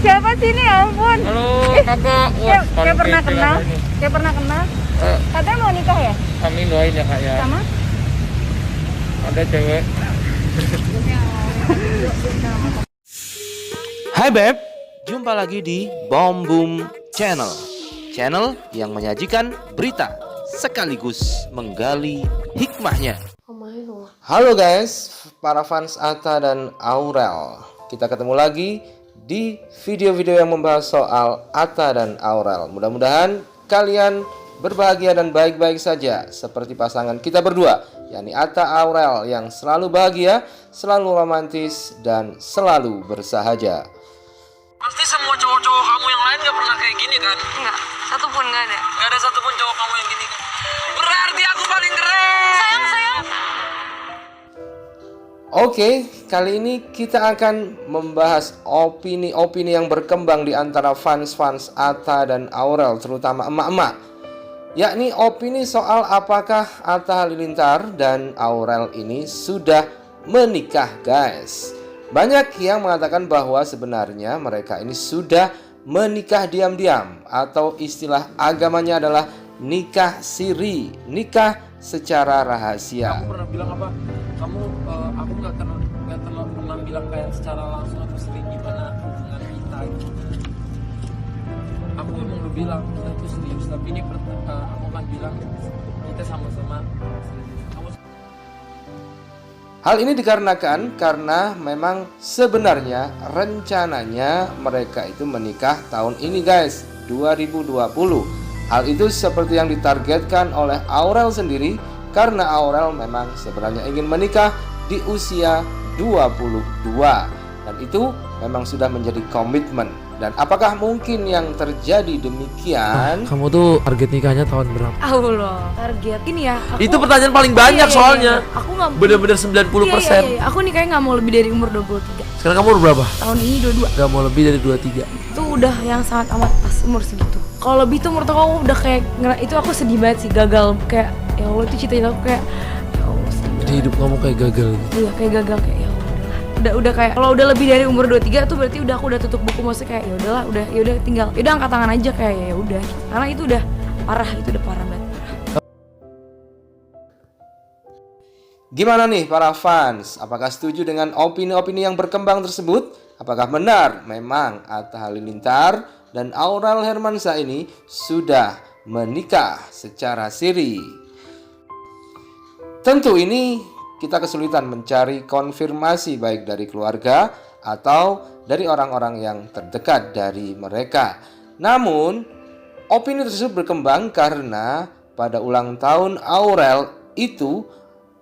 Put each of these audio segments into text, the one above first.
siapa sih ini? Ya ampun. Halo Ih, kakak. kayak pernah kenal. Kayak pernah kenal. Katanya mau nikah ya? Kami doain ya kak ya. Sama? Ada cewek. Hai Beb, jumpa lagi di Bom Boom Channel. Channel yang menyajikan berita sekaligus menggali hikmahnya. Halo guys, para fans Atta dan Aurel. Kita ketemu lagi di video-video yang membahas soal Atta dan Aurel. Mudah-mudahan kalian berbahagia dan baik-baik saja seperti pasangan kita berdua, yakni Atta Aurel yang selalu bahagia, selalu romantis, dan selalu bersahaja. Pasti semua cowok-cowok kamu yang lain gak pernah kayak gini kan? Enggak, satupun enggak ada. Gak ada satupun cowok kamu yang gini kan? Berarti aku paling keren. Sayang. Oke, kali ini kita akan membahas opini-opini yang berkembang di antara fans-fans Atta dan Aurel, terutama emak-emak. Yakni opini soal apakah Atta Halilintar dan Aurel ini sudah menikah, guys. Banyak yang mengatakan bahwa sebenarnya mereka ini sudah menikah diam-diam, atau istilah agamanya adalah nikah siri, nikah secara rahasia. Kamu pernah bilang apa? Aku nggak terlalu pernah bilang kayak secara langsung atau sering gimana hubungan kita gitu. Aku emang udah bilang kita itu serius, tapi ini aku kan bilang kita sama-sama serius. Hal ini dikarenakan karena memang sebenarnya rencananya mereka itu menikah tahun ini, guys, 2020. Hal itu seperti yang ditargetkan oleh Aurel sendiri, karena Aurel memang sebenarnya ingin menikah di usia 22, dan itu memang sudah menjadi komitmen. Dan apakah mungkin yang terjadi demikian? Kamu tuh target nikahnya tahun berapa? Allah, target ini ya. Itu pertanyaan paling banyak soalnya. Aku nggak Bener-bener 90%. Iya. Aku nikahnya nggak mau lebih dari umur 23. Sekarang kamu umur berapa? Tahun ini 22. Gak mau lebih dari 23. Itu udah yang sangat amat pas umur segitu. Kalau lebih tuh menurut aku udah kayak itu aku sedih banget sih, gagal, kayak ya Allah, itu cita-cita aku kayak ya Allah sedih. Jadi hidup kamu kayak gagal gitu. Iya, kayak gagal, kayak ya Allah, udah kayak kalau udah lebih dari umur 23 tuh berarti udah aku udah tutup buku, maksudnya kayak ya udahlah, udah tinggal angkat tangan aja, kayak ya udah gitu. Karena itu udah parah, banget. Gimana nih para fans? Apakah setuju dengan opini-opini yang berkembang tersebut? Apakah benar memang Atta Halilintar dan Aurel Hermansyah ini sudah menikah secara siri? Tentu ini kita kesulitan mencari konfirmasi baik dari keluarga atau dari orang-orang yang terdekat dari mereka. Namun, opini tersebut berkembang karena pada ulang tahun Aurel itu,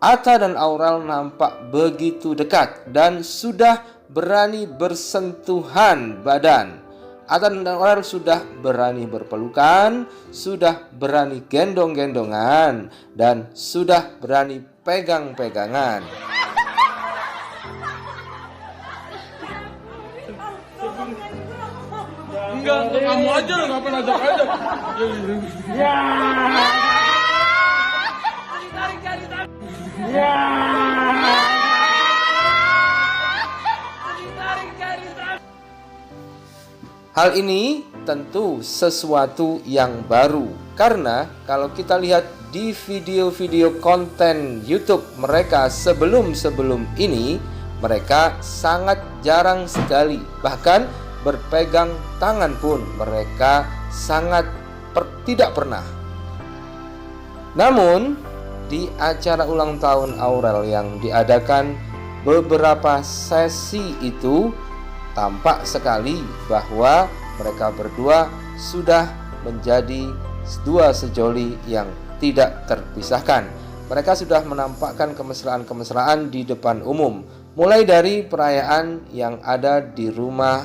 Atta dan Aurel nampak begitu dekat dan sudah berani bersentuhan badan. Atta dan Aurel sudah berani berpelukan, sudah berani gendong-gendongan, dan sudah berani pegang-pegangan. Enggak, kamu aja lah, ngapain ajak aja. Hal ini tentu sesuatu yang baru, karena kalau kita lihat di video-video konten YouTube mereka sebelum ini, mereka sangat jarang sekali, bahkan berpegang tangan pun mereka sangat tidak pernah. Namun di acara ulang tahun Aurel yang diadakan beberapa sesi itu, tampak sekali bahwa mereka berdua sudah menjadi dua sejoli yang tidak terpisahkan. Mereka sudah menampakkan kemesraan-kemesraan di depan umum, mulai dari perayaan yang ada di rumah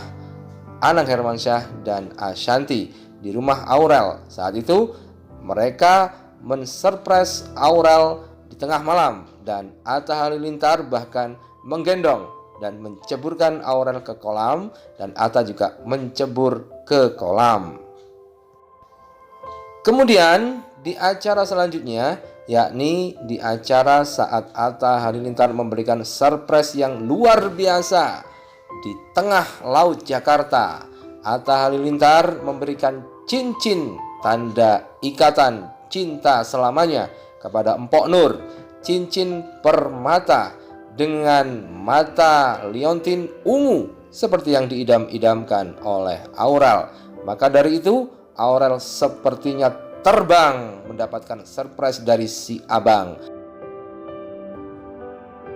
Anang Hermansyah dan Ashanti, di rumah Aurel. Saat itu mereka mensurprise Aurel di tengah malam, dan Atta Halilintar bahkan menggendong dan menceburkan Aurel ke kolam, dan Atta juga mencebur ke kolam. Kemudian di acara selanjutnya, yakni di acara saat Atta Halilintar memberikan surprise yang luar biasa di tengah laut Jakarta, Atta Halilintar memberikan cincin tanda ikatan cinta selamanya kepada Empok Nur, cincin permata dengan mata liontin ungu seperti yang diidam-idamkan oleh Aurel. Maka dari itu Aurel sepertinya terbang mendapatkan surprise dari si abang.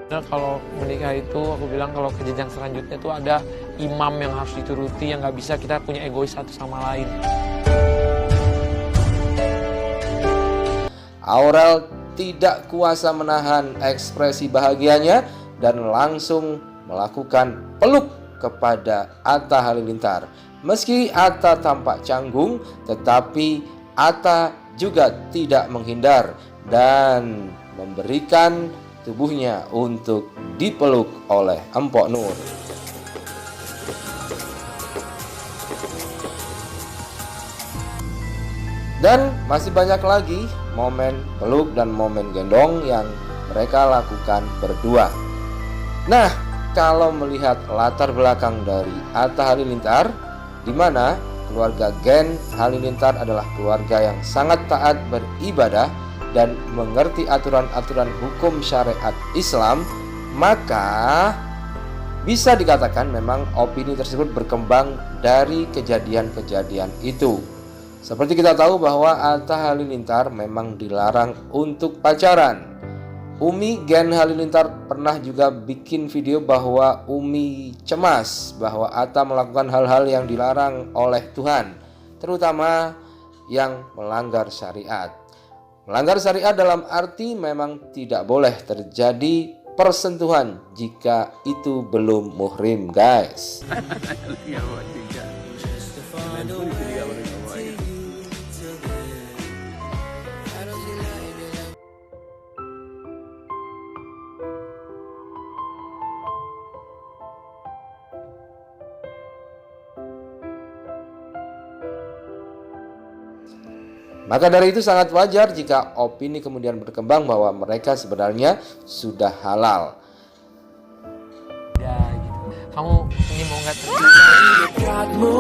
Nah, kalau menikah itu aku bilang kalau ke jenjang selanjutnya itu ada imam yang harus dituruti, yang nggak bisa kita punya egois satu sama lain. Aurel tidak kuasa menahan ekspresi bahagianya dan langsung melakukan peluk kepada Atta Halilintar. Meski Atta tampak canggung, tetapi Atta juga tidak menghindar dan memberikan tubuhnya untuk dipeluk oleh Empok Nur. Dan masih banyak lagi momen peluk dan momen gendong yang mereka lakukan berdua. Nah, kalau melihat latar belakang dari Atta Halilintar, di mana keluarga Gen Halilintar adalah keluarga yang sangat taat beribadah dan mengerti aturan-aturan hukum syariat Islam, maka bisa dikatakan memang opini tersebut berkembang dari kejadian-kejadian itu. Seperti kita tahu bahwa Atta Halilintar memang dilarang untuk pacaran. Umi Gen Halilintar pernah juga bikin video bahwa Umi cemas bahwa Atta melakukan hal-hal yang dilarang oleh Tuhan, terutama yang melanggar syariat. Melanggar syariat dalam arti memang tidak boleh terjadi persentuhan jika itu belum muhrim, guys. Maka dari itu sangat wajar jika opini kemudian berkembang bahwa mereka sebenarnya sudah halal. Ya gitu. Kamu ini mau nggak terjadi?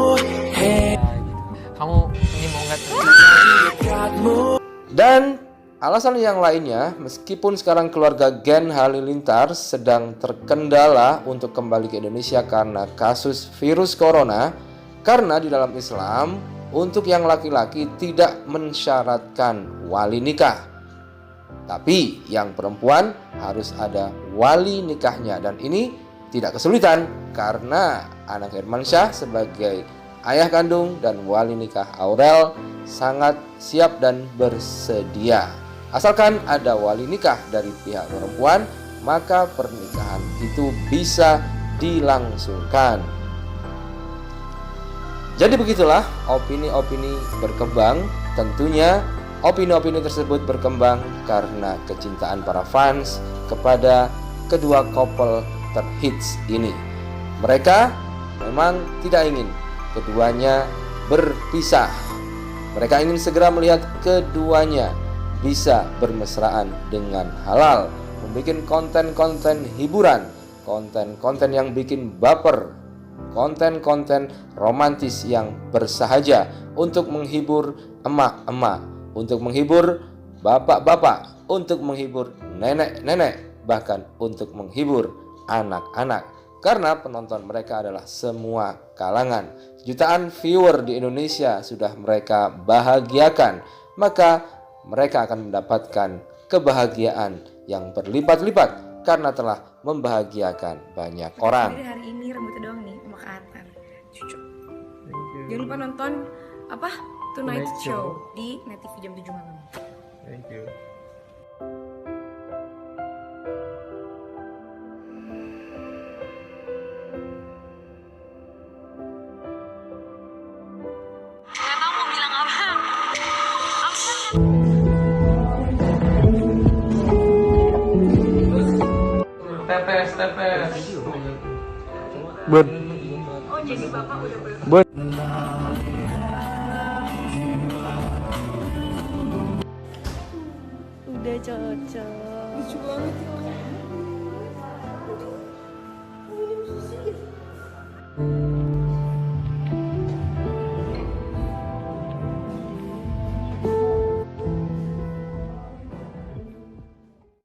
Kamu ini mau nggak terjadi? Dan alasan yang lainnya, meskipun sekarang keluarga Gen Halilintar sedang terkendala untuk kembali ke Indonesia karena kasus virus corona, karena di dalam Islam untuk yang laki-laki tidak mensyaratkan wali nikah, tapi yang perempuan harus ada wali nikahnya. Dan ini tidak kesulitan karena Anang Hermansyah sebagai ayah kandung dan wali nikah Aurel sangat siap dan bersedia. Asalkan ada wali nikah dari pihak perempuan, maka pernikahan itu bisa dilangsungkan. Jadi begitulah opini-opini berkembang. Tentunya opini-opini tersebut berkembang karena kecintaan para fans kepada kedua couple terhits ini. Mereka memang tidak ingin keduanya berpisah. Mereka ingin segera melihat keduanya bisa bermesraan dengan halal, membuat konten-konten hiburan, konten-konten yang bikin baper, konten-konten romantis yang bersahaja untuk menghibur emak-emak, untuk menghibur bapak-bapak, untuk menghibur nenek-nenek, bahkan untuk menghibur anak-anak. Karena penonton mereka adalah semua kalangan. Jutaan viewer di Indonesia sudah mereka bahagiakan, maka mereka akan mendapatkan kebahagiaan yang berlipat-lipat karena telah membahagiakan banyak orang. Jadi hari ini rambutnya doang nih, makatan cucu. Jangan lupa nonton Tonight Show di Net TV jam 7 malam. Thank you. Tepes. Bud. Oh, jadi Bapak udah Bud. udah cocok. Lucu banget.